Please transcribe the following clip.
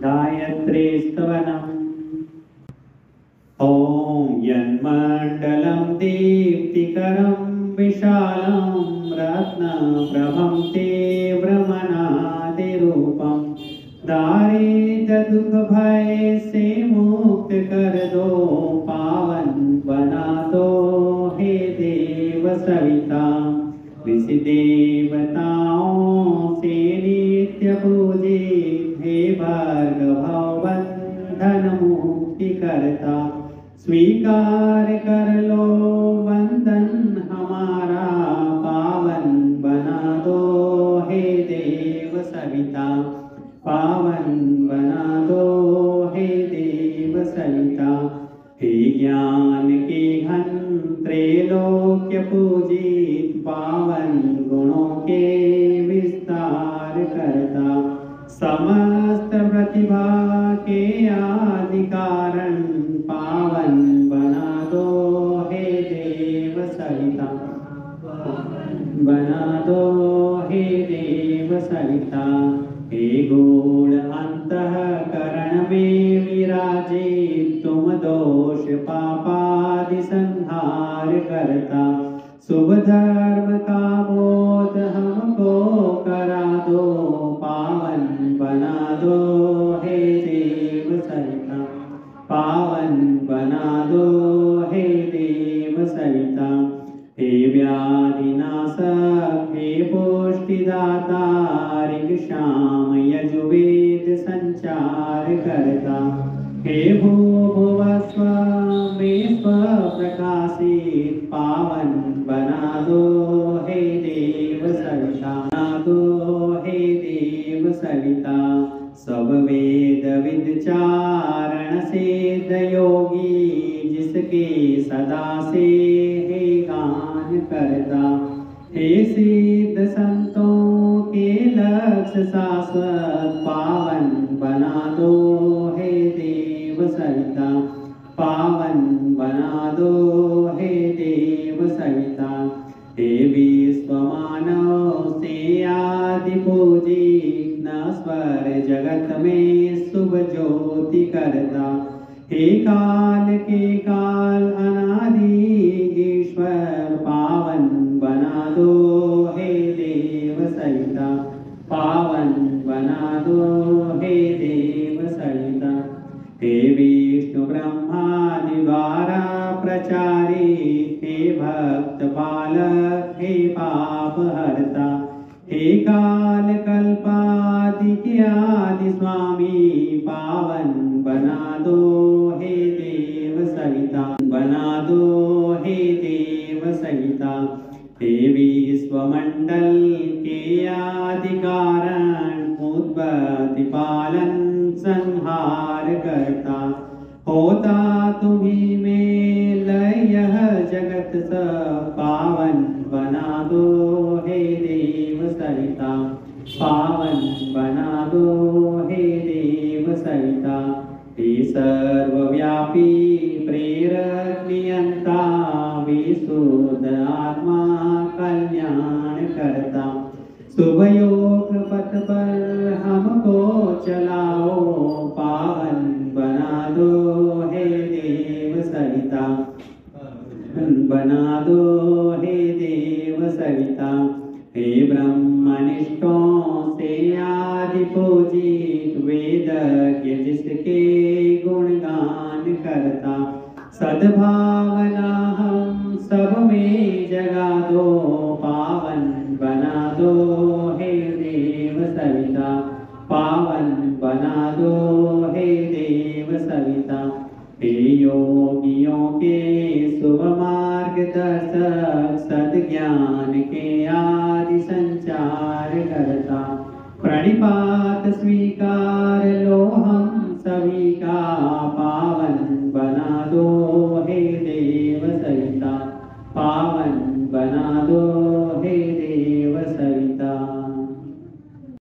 गायत्री स्तवनम्। ॐ यन्मण्डलं दीप्तिकरं विशालं रत्नप्रभं तीव्रमनादिरूपं दारिद्र्यदुःखभय से मुक्त कर दो, पावन बना दो हे देव सविता। ऋषि देवताओं से नित्य पूजित हे भार्गव बंधन मुक्ति करता, स्वीकार कर लो वंदन हमारा, पावन बना दो हे देव सविता। पावन बना दो हे देव सविता। हे ज्ञान के घन त्रैलोक्य पूजित, पावन गुणों के विस्तार करता, समस्त प्रतिभा के आदि कारण, पावन बना दो हे देव सविता। बना दो हे देव सविता। हे गूढ़ अंतःकरण में विराजे, तुम दोष पापादि संहार करता, शुभ धर्म का बोध हमको करा दो, पावन बना दो हे देव सविता। पावन बना दो हे देव सविता। हे व्याधिनाशक हे पुष्टिदाता, ऋग श्याम यजुर्वेद संचार करता, हे भूभुव स्व में स्व प्रकाशित, पावन बना दो हे देव सविता। बना दो हे देव सविता। सब वेद विचारण सिद्ध योगी, जिसके सदा से हे गान करता, हे सिद्ध संतों के लक्ष्य शाश्वत, पावन बना दो हे देव सविता। पावन बना दो हे देव सविता। हे विश्व मानव से आदि पूजित, नश्वर जगत में शुभ ज्योति करता, हे काल के काल अनादि ईश्वर, पावन बना दो हे देव सविता। पावन बना दो हे देव सविता। हे विष्णु ब्रह्मादि द्वारा प्रचारी, हे भक्त पालक हे पाप हरता, हे काल कल्पादि के आदि स्वामी, पावन बना दो हे देव सविता। बना दो हे देव सविता। हे विश्वमंडल के आदि कारण, उत्पत्ति पालन संहार करता, होता तुम्ही में लय यह जगत सब, पावन बना दो हे देव सविता। पावन बना दो हे देव सविता। हे सर्वव्यापी प्रेरक नियंता, विशुद्ध आत्मा कल्याण करता, शुभ योग पथ पर हमको चलाओ, पावन बना दो हे देव सविता। बना दो हे देव सविता। हे ब्रह्मनिष्ठों से आदि पूजित, वेदज्ञ जिसके गुणगान करता, सद्भावना हम सब में जगा दो, पावन बना दो हे देव सविता। पावन बना दो हे देव सविता। हे योगियों के शुभ मार्गदर्शक, सद्ज्ञान के आदि संचार करता, प्रणिपात स्वीकार लो हम सभी का,